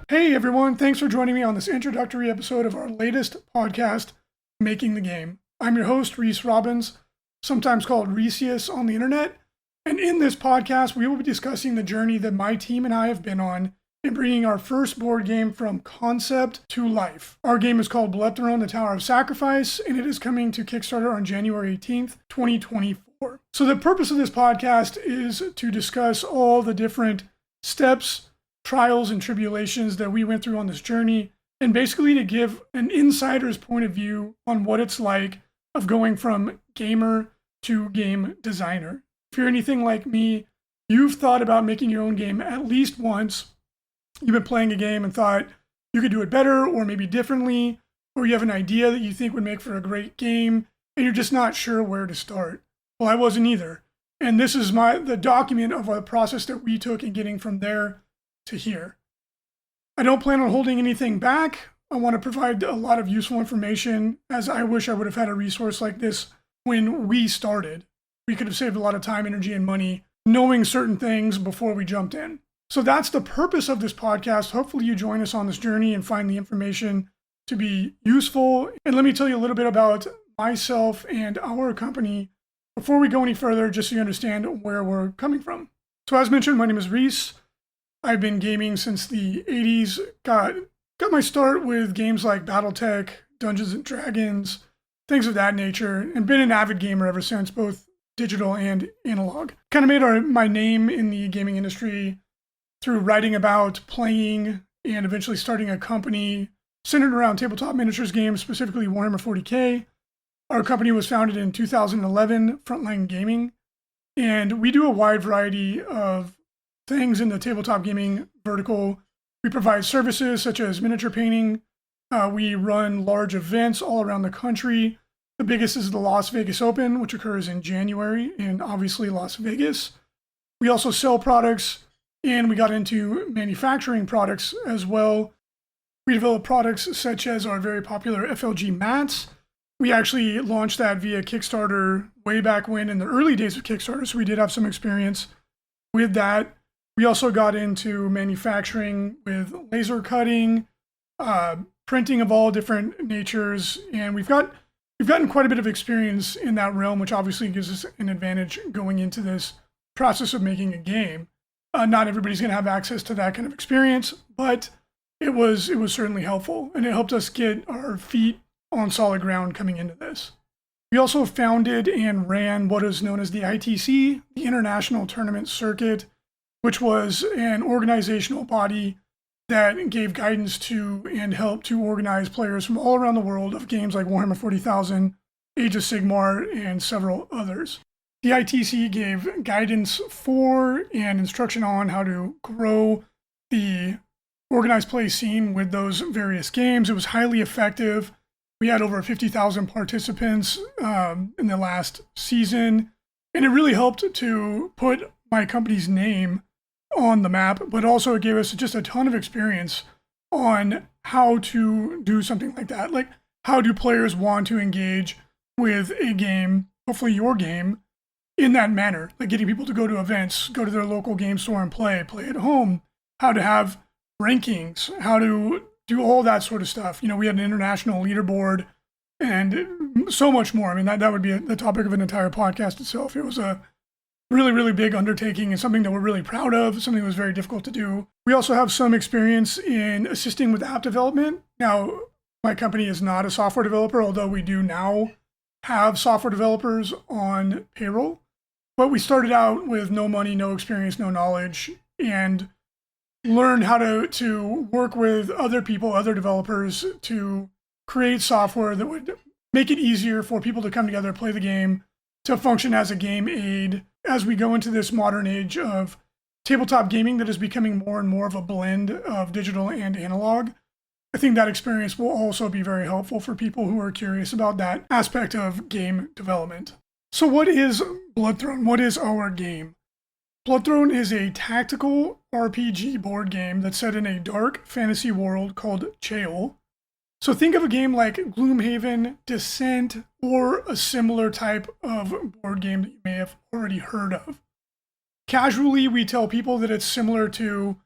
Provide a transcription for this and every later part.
Hey everyone, thanks for joining me on this introductory episode of our latest podcast, Making the Game. I'm your host, Reece Robbins, sometimes called Reece on the internet, and in this podcast, we will be discussing the journey that my team and I have been on in bringing our first board game from concept to life. Our game is called Bloodthrone: The Tower of Sacrifice, and it is coming to Kickstarter on January 18th, 2024. So the purpose of this podcast is to discuss all the different steps, trials and tribulations that we went through on this journey, and basically to give an insider's point of view on what it's like of going from gamer to game designer. If you're anything like me, you've thought about making your own game at least once. You've been playing a game and thought you could do it better or maybe differently, or you have an idea that you think would make for a great game and you're just not sure where to start. Well, I wasn't either. And this is the document of a process that we took in getting from there to here. I don't plan on holding anything back. I want to provide a lot of useful information, as I wish I would have had a resource like this when we started. We could have saved a lot of time, energy, and money knowing certain things before we jumped in. So that's the purpose of this podcast. Hopefully you join us on this journey and find the information to be useful. And let me tell you a little bit about myself and our company before we go any further, just so you understand where we're coming from. So as mentioned, my name is Reece. I've been gaming since the 80s, got my start with games like Battletech, Dungeons and Dragons, things of that nature, and been an avid gamer ever since, both digital and analog. Kind of made my name in the gaming industry through writing about, playing, and eventually starting a company centered around tabletop miniatures games, specifically Warhammer 40K. Our company was founded in 2011, Frontline Gaming, and we do a wide variety of things in the tabletop gaming vertical. We provide services such as miniature painting. We run large events all around the country. The biggest is the Las Vegas Open, which occurs in January in obviously Las Vegas. We also sell products, and we got into manufacturing products as well. We develop products such as our very popular FLG mats. We actually launched that via Kickstarter way back when in the early days of Kickstarter, so we did have some experience with that. We also got into manufacturing with laser cutting, printing of all different natures, and we've gotten quite a bit of experience in that realm, which obviously gives us an advantage going into this process of making a game. Not everybody's going to have access to that kind of experience, but it was certainly helpful, and it helped us get our feet on solid ground coming into this. We also founded and ran what is known as the ITC, the International Tournament Circuit, which was an organizational body that gave guidance to and helped to organize players from all around the world of games like Warhammer 40,000, Age of Sigmar, and several others. The ITC gave guidance for and instruction on how to grow the organized play scene with those various games. It was highly effective. We had over 50,000 participants in the last season, and it really helped to put my company's name on the map, but also it gave us just a ton of experience on how to do something like that. Like, how do players want to engage with a game, hopefully your game, in that manner? Like getting people to go to events, go to their local game store and play at home, how to have rankings, how to do all that sort of stuff. You know, we had an international leaderboard and so much more. I mean, that would be the topic of an entire podcast itself. It was a really, really big undertaking and something that we're really proud of, something that was very difficult to do. We also have some experience in assisting with app development. Now, my company is not a software developer, although we do now have software developers on payroll. But we started out with no money, no experience, no knowledge, and learned how to work with other people, other developers, to create software that would make it easier for people to come together, play the game, to function as a game aid as we go into this modern age of tabletop gaming that is becoming more and more of a blend of digital and analog. I think that experience will also be very helpful for people who are curious about that aspect of game development. So what is Bloodthrone? What is our game? Bloodthrone is a tactical RPG board game that's set in a dark fantasy world called Chaol. So think of a game like Gloomhaven, Descent, or a similar type of board game that you may have already heard of. Casually, we tell people that it's similar to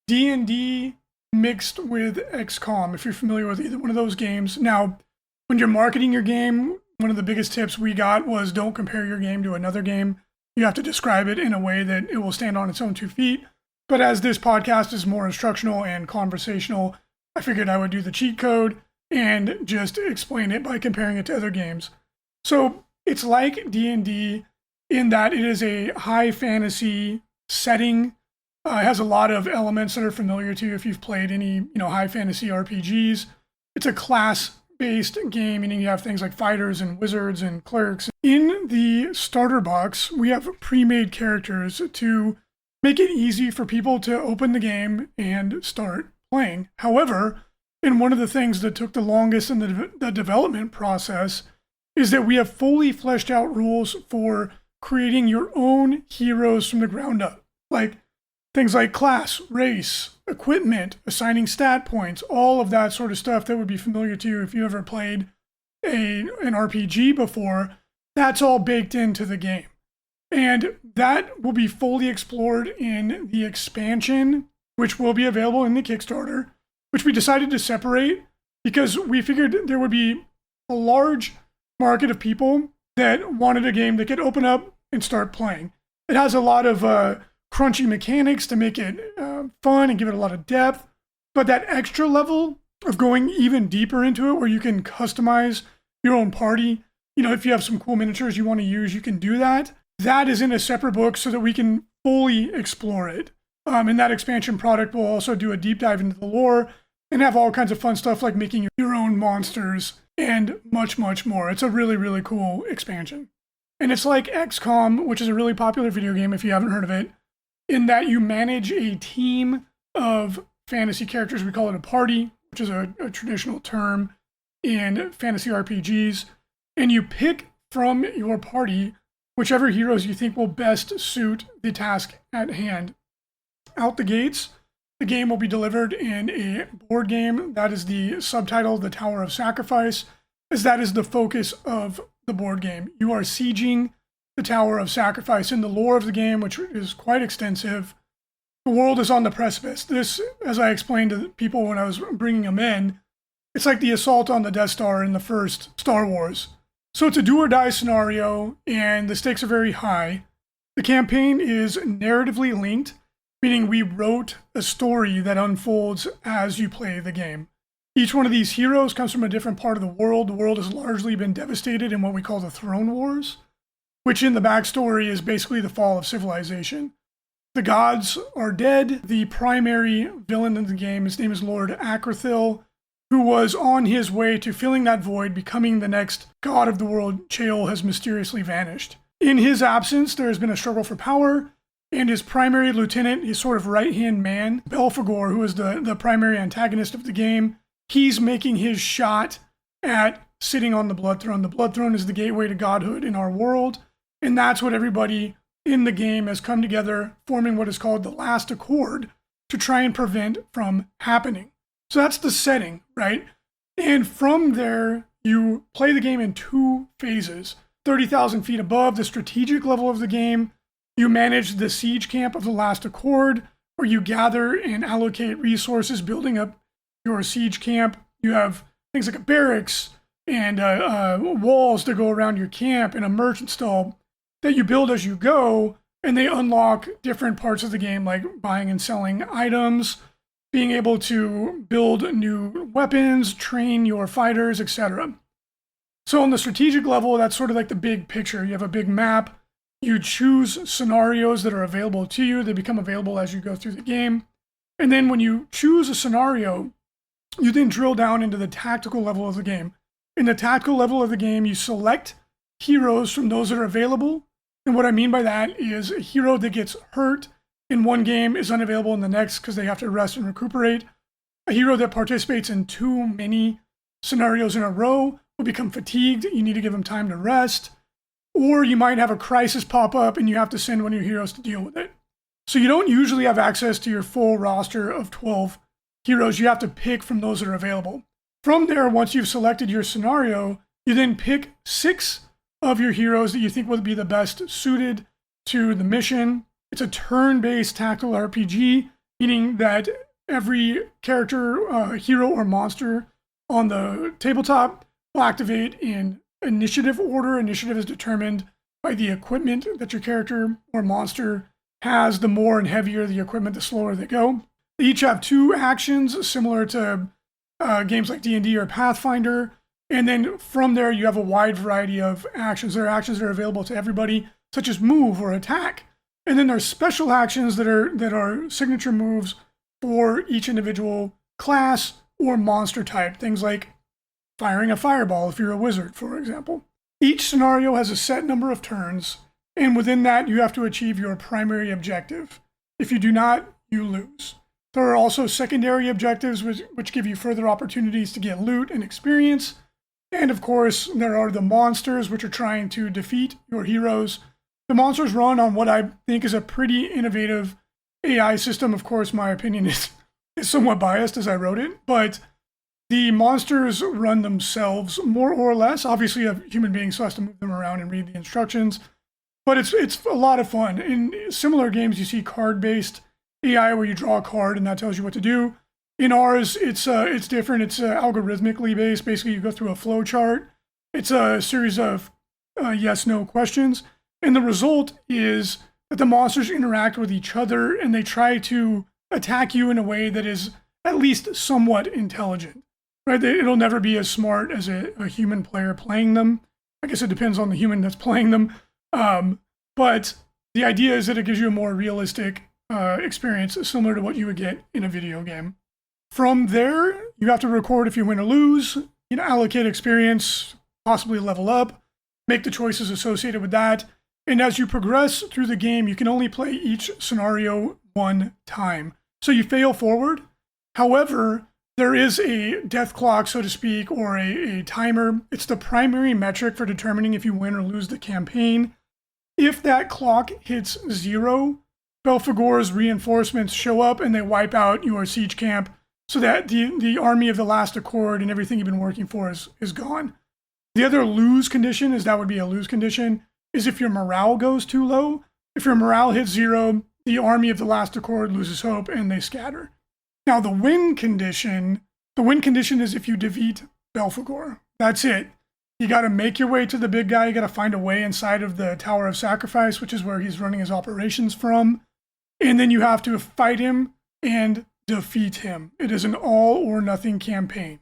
D&D mixed with XCOM, if you're familiar with either one of those games. Now, when you're marketing your game, one of the biggest tips we got was don't compare your game to another game. You have to describe it in a way that it will stand on its own 2 feet. But as this podcast is more instructional and conversational, I figured I would do the cheat code and just explain it by comparing it to other games. So it's like D&D in that it is a high fantasy setting. It has a lot of elements that are familiar to you if you've played any, high fantasy RPGs. It's a class-based game, meaning you have things like fighters and wizards and clerics. In the starter box, we have pre-made characters to make it easy for people to open the game and start playing. However, and one of the things that took the longest in the development process is that we have fully fleshed out rules for creating your own heroes from the ground up. Like things like class, race, equipment, assigning stat points, all of that sort of stuff that would be familiar to you if you ever played an RPG before. That's all baked into the game. And that will be fully explored in the expansion, which will be available in the Kickstarter, which we decided to separate because we figured there would be a large market of people that wanted a game that could open up and start playing. It has a lot of crunchy mechanics to make it fun and give it a lot of depth, but that extra level of going even deeper into it where you can customize your own party, if you have some cool miniatures you want to use, you can do that. That is in a separate book so that we can fully explore it. And that expansion product will also do a deep dive into the lore and have all kinds of fun stuff like making your own monsters and much, much more. It's a really, really cool expansion. And it's like XCOM, which is a really popular video game if you haven't heard of it, in that you manage a team of fantasy characters. We call it a party, which is a traditional term in fantasy RPGs. And you pick from your party whichever heroes you think will best suit the task at hand. Out the gates, the game will be delivered in a board game. That is the subtitle, The Tower of Sacrifice, as that is the focus of the board game. You are sieging the Tower of Sacrifice. In the lore of the game, which is quite extensive, the world is on the precipice. This, as I explained to people when I was bringing them in, it's like the assault on the Death Star in the first Star Wars. So it's a do or die scenario, and the stakes are very high. The campaign is narratively linked, meaning we wrote a story that unfolds as you play the game. Each one of these heroes comes from a different part of the world. The world has largely been devastated in what we call the Throne Wars, which in the backstory is basically the fall of civilization. The gods are dead. The primary villain in the game, his name is Lord Akrathil, who was on his way to filling that void, becoming the next god of the world. Chaol has mysteriously vanished. In his absence, there has been a struggle for power, and his primary lieutenant, his sort of right-hand man, Belphegor, who is the primary antagonist of the game, he's making his shot at sitting on the Blood Throne. The Blood Throne is the gateway to godhood in our world, and that's what everybody in the game has come together, forming what is called the Last Accord, to try and prevent from happening. So that's the setting, right? And from there, you play the game in 2 phases. 30,000 feet above, the strategic level of the game, you manage the siege camp of the Last Accord, where you gather and allocate resources, building up your siege camp. You have things like a barracks and walls to go around your camp and a merchant stall that you build as you go, and they unlock different parts of the game, like buying and selling items, being able to build new weapons, train your fighters, etc. So on the strategic level, that's sort of like the big picture. You have a big map. You choose scenarios that are available to you. They become available as you go through the game. And then when you choose a scenario, you then drill down into the tactical level of the game. In the tactical level of the game, you select heroes from those that are available. And what I mean by that is a hero that gets hurt in one game is unavailable in the next because they have to rest and recuperate. A hero that participates in too many scenarios in a row will become fatigued. You need to give them time to rest. Or you might have a crisis pop up and you have to send one of your heroes to deal with it. So you don't usually have access to your full roster of 12 heroes. You have to pick from those that are available. From there, once you've selected your scenario, you then pick 6 of your heroes that you think will be the best suited to the mission. It's a turn-based tactical RPG, meaning that every character, hero, or monster on the tabletop will activate in initiative order. Initiative is determined by the equipment that your character or monster has. The more and heavier the equipment, the slower they go. They each have 2 actions, similar to games like D&D or Pathfinder. And then from there, you have a wide variety of actions. There are actions that are available to everybody, such as move or attack. And then there's special actions that are signature moves for each individual class or monster type. Things like firing a fireball if you're a wizard, for example. Each scenario has a set number of turns, and within that, you have to achieve your primary objective. If you do not, you lose. There are also secondary objectives which give you further opportunities to get loot and experience. And of course, there are the monsters, which are trying to defeat your heroes. The monsters run on what I think is a pretty innovative AI system. Of course, my opinion is somewhat biased as I wrote it, but the monsters run themselves more or less. Obviously, a human being still has to move them around and read the instructions, but it's a lot of fun. In similar games, you see card-based AI where you draw a card and that tells you what to do. In ours, it's different. It's algorithmically based. Basically, you go through a flow chart. It's a series of yes/no questions, and the result is that the monsters interact with each other and they try to attack you in a way that is at least somewhat intelligent. Right? It'll never be as smart as a human player playing them. I guess it depends on the human that's playing them. But the idea is that it gives you a more realistic experience, similar to what you would get in a video game. From there, you have to record if you win or lose, allocate experience, possibly level up, make the choices associated with that. And as you progress through the game, you can only play each scenario 1 time. So you fail forward. However, there is a death clock, so to speak, or a timer. It's the primary metric for determining if you win or lose the campaign. If that clock hits 0, Belphegor's reinforcements show up and they wipe out your siege camp so that the army of the last accord and everything you've been working for is gone. The other lose condition is if your morale goes too low. If your morale hits 0, the army of the last accord loses hope and they scatter. Now the win condition is if you defeat Belphegor. That's it. You got to make your way to the big guy. You got to find a way inside of the Tower of Sacrifice, which is where he's running his operations from. And then you have to fight him and defeat him. It is an all or nothing campaign.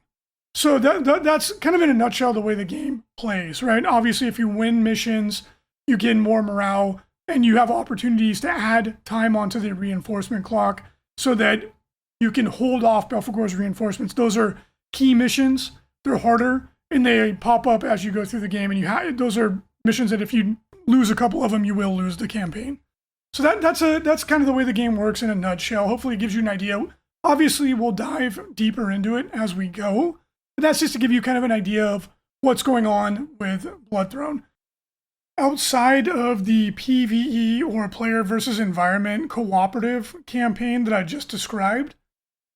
So that's kind of in a nutshell the way the game plays, right? Obviously, if you win missions, you gain more morale and you have opportunities to add time onto the reinforcement clock so that you can hold off Belphegor's reinforcements. Those are key missions. They're harder and they pop up as you go through the game. And those are missions that if you lose a couple of them, you will lose the campaign. So that's kind of the way the game works in a nutshell. Hopefully it gives you an idea. Obviously, we'll dive deeper into it as we go. But that's just to give you kind of an idea of what's going on with Bloodthrone. Outside of the PvE or player versus environment cooperative campaign that I just described,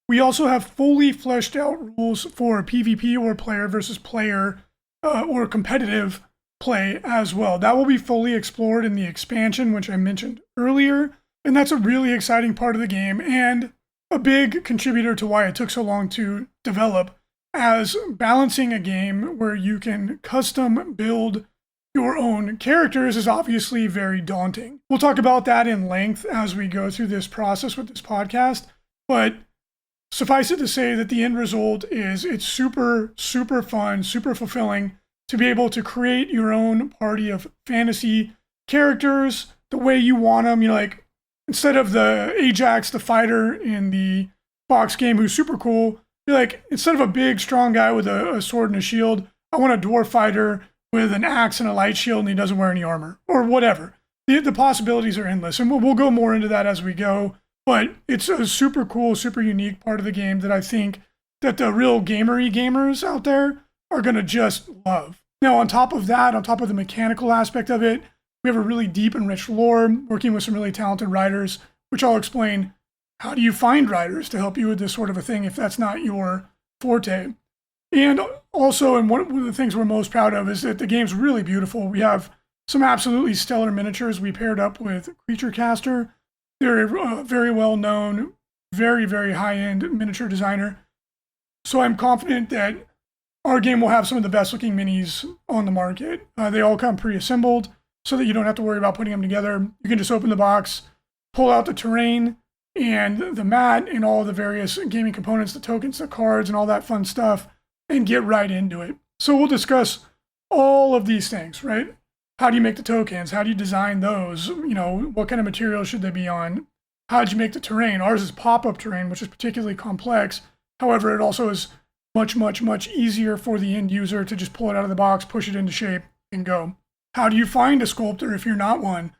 we also have fully fleshed out rules for PvP or player versus player or competitive play as well. That will be fully explored in the expansion, which I mentioned earlier. And that's a really exciting part of the game and a big contributor to why it took so long to develop, as balancing a game where you can custom build your own characters is obviously very daunting. We'll talk about that in length as we go through this process with this podcast, but suffice it to say that the end result is it's super, super fun, super fulfilling to be able to create your own party of fantasy characters the way you want them. Like, instead of the Ajax, the fighter in the box game who's super cool, you're like, instead of a big, strong guy with a sword and a shield, I want a dwarf fighter with an axe and a light shield and he doesn't wear any armor, or whatever. The possibilities are endless, and we'll go more into that as we go. But it's a super cool, super unique part of the game that I think that the real gamers out there are going to just love. Now, on top of that, on top of the mechanical aspect of it, we have a really deep and rich lore, working with some really talented writers, which I'll explain. How do you find writers to help you with this sort of a thing if that's not your forte? And also, and one of the things we're most proud of is that the game's really beautiful. We have some absolutely stellar miniatures we paired up with Creature Caster. They're a very well-known very, very high-end miniature designer. So I'm confident that our game will have some of the best looking minis on the market. They all come pre-assembled so that you don't have to worry about putting them together. You can just open the box, pull out the terrain and the mat and all the various gaming components, the tokens, the cards, and all that fun stuff, and get right into it. So we'll discuss all of these things, right? How do you make the tokens? How do you design those? What kind of material should they be on? How did you make the terrain? Ours is pop-up terrain, which is particularly complex. However, it also is much, much, much easier for the end user to just pull it out of the box, push it into shape, and go. How do you find a sculptor if you're not one?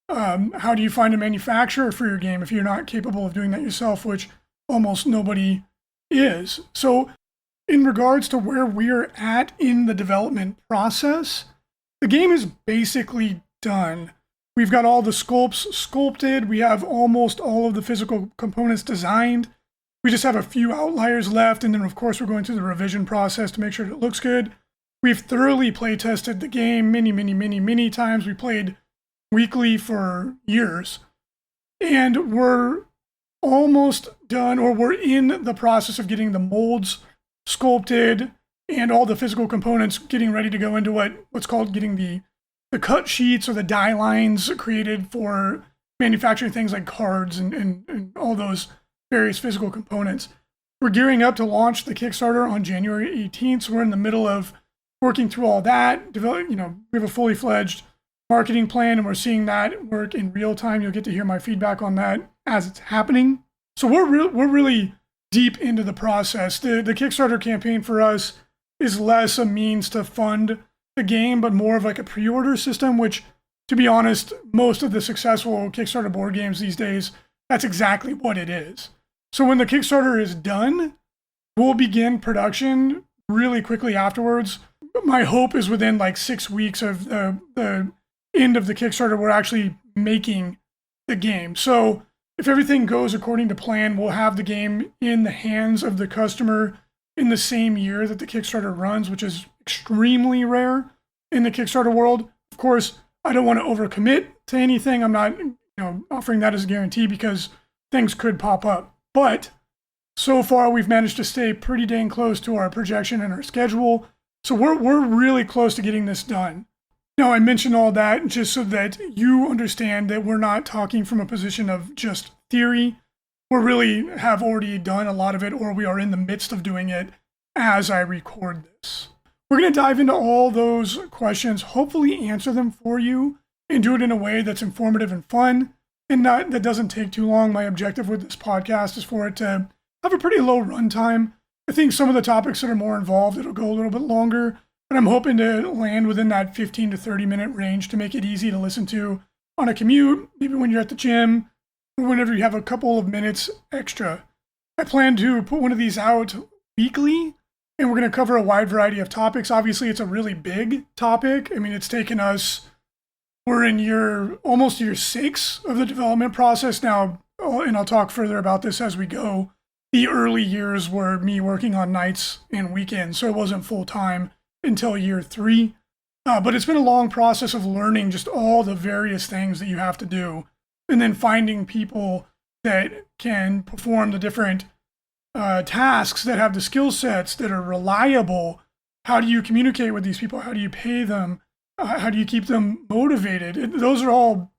How do you find a manufacturer for your game if you're not capable of doing that yourself, which almost nobody is? So in regards to where we're at in the development process, the game is basically done. We've got all the sculpts sculpted. We have almost all of the physical components designed. We just have a few outliers left. And then, of course, we're going through the revision process to make sure it looks good. We've thoroughly play tested the game many times. We played weekly for years. And we're almost done, or we're in the process of getting the molds sculpted and all the physical components getting ready to go into what's called getting the cut sheets or the die lines created for manufacturing things like cards and all those various physical components. We're gearing up to launch the Kickstarter on January 18th. So we're in the middle of working through all that. We have a fully fledged marketing plan, and we're seeing that work in real time. You'll get to hear my feedback on that as it's happening. So we're really deep into the process. The Kickstarter campaign for us is less a means to fund the game, but more of like a pre-order system, which, to be honest, most of the successful Kickstarter board games these days, that's exactly what it is. So when the Kickstarter is done, we'll begin production really quickly afterwards. My hope is within like 6 weeks of the end of the Kickstarter, we're actually making the game. So if everything goes according to plan, we'll have the game in the hands of the customer in the same year that the Kickstarter runs, which is extremely rare in the Kickstarter world. Of course, I don't want to overcommit to anything. I'm not offering that as a guarantee because things could pop up. But so far, we've managed to stay pretty dang close to our projection and our schedule. So we're really close to getting this done. Now, I mentioned all that just so that you understand that we're not talking from a position of just theory. We really have already done a lot of it, or we are in the midst of doing it as I record this. We're going to dive into all those questions, hopefully answer them for you, and do it in a way that's informative and fun, and that doesn't take too long. My objective with this podcast is for it to have a pretty low runtime. I think some of the topics that are more involved, it'll go a little bit longer, but I'm hoping to land within that 15 to 30 minute range to make it easy to listen to on a commute, maybe when you're at the gym, or whenever you have a couple of minutes extra. I plan to put one of these out weekly, and we're going to cover a wide variety of topics. Obviously, it's a really big topic. I mean, it's taken us, we're in almost year 6 of the development process now, and I'll talk further about this as we go. The early years were me working on nights and weekends, so it wasn't full time until year 3. But it's been a long process of learning just all the various things that you have to do, and then finding people that can perform the different tasks, that have the skill sets, that are reliable. How do you communicate with these people? How do you pay them? How do you keep them motivated? Those are all,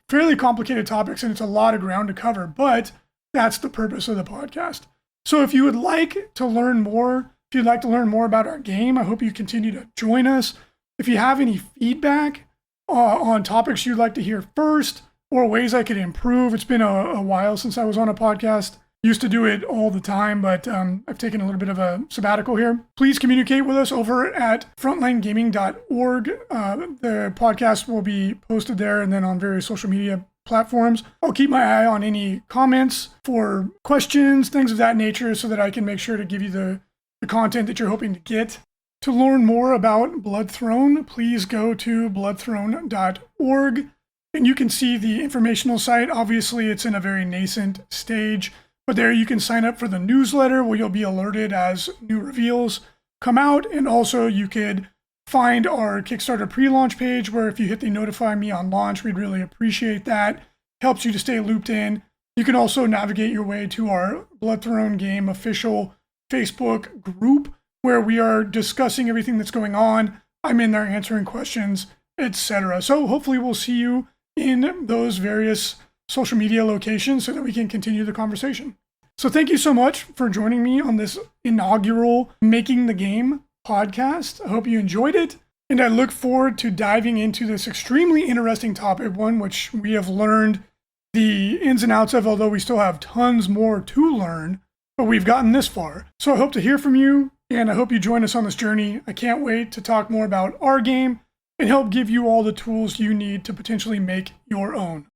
fairly complicated topics, and it's a lot of ground to cover, but that's the purpose of the podcast. So if you would like to learn more, if you'd like to learn more about our game, I hope you continue to join us. If you have any feedback on topics you'd like to hear first, or ways I could improve, it's been a while since I was on a podcast. Used to do it all the time, but I've taken a little bit of a sabbatical here. Please communicate with us over at frontlinegaming.org. The podcast will be posted there and then on various social media platforms. I'll keep my eye on any comments for questions, things of that nature, so that I can make sure to give you the content that you're hoping to get. To learn more about Bloodthrone, please go to bloodthrone.org, and you can see the informational site. Obviously, it's in a very nascent stage, but there you can sign up for the newsletter where you'll be alerted as new reveals come out, and also you could find our Kickstarter pre-launch page where if you hit the notify me on launch, we'd really appreciate that. Helps you to stay looped in You can also navigate your way to our Blood Throne Game official Facebook group where we are discussing everything that's going on. I'm in there answering questions, etc. So hopefully we'll see you in those various social media locations so that we can continue the conversation. So thank you so much for joining me on this inaugural Making the Game podcast. I hope you enjoyed it, and I look forward to diving into this extremely interesting topic, one which we have learned the ins and outs of, although we still have tons more to learn, but we've gotten this far. So I hope to hear from you, and I hope you join us on this journey. I can't wait to talk more about our game and help give you all the tools you need to potentially make your own.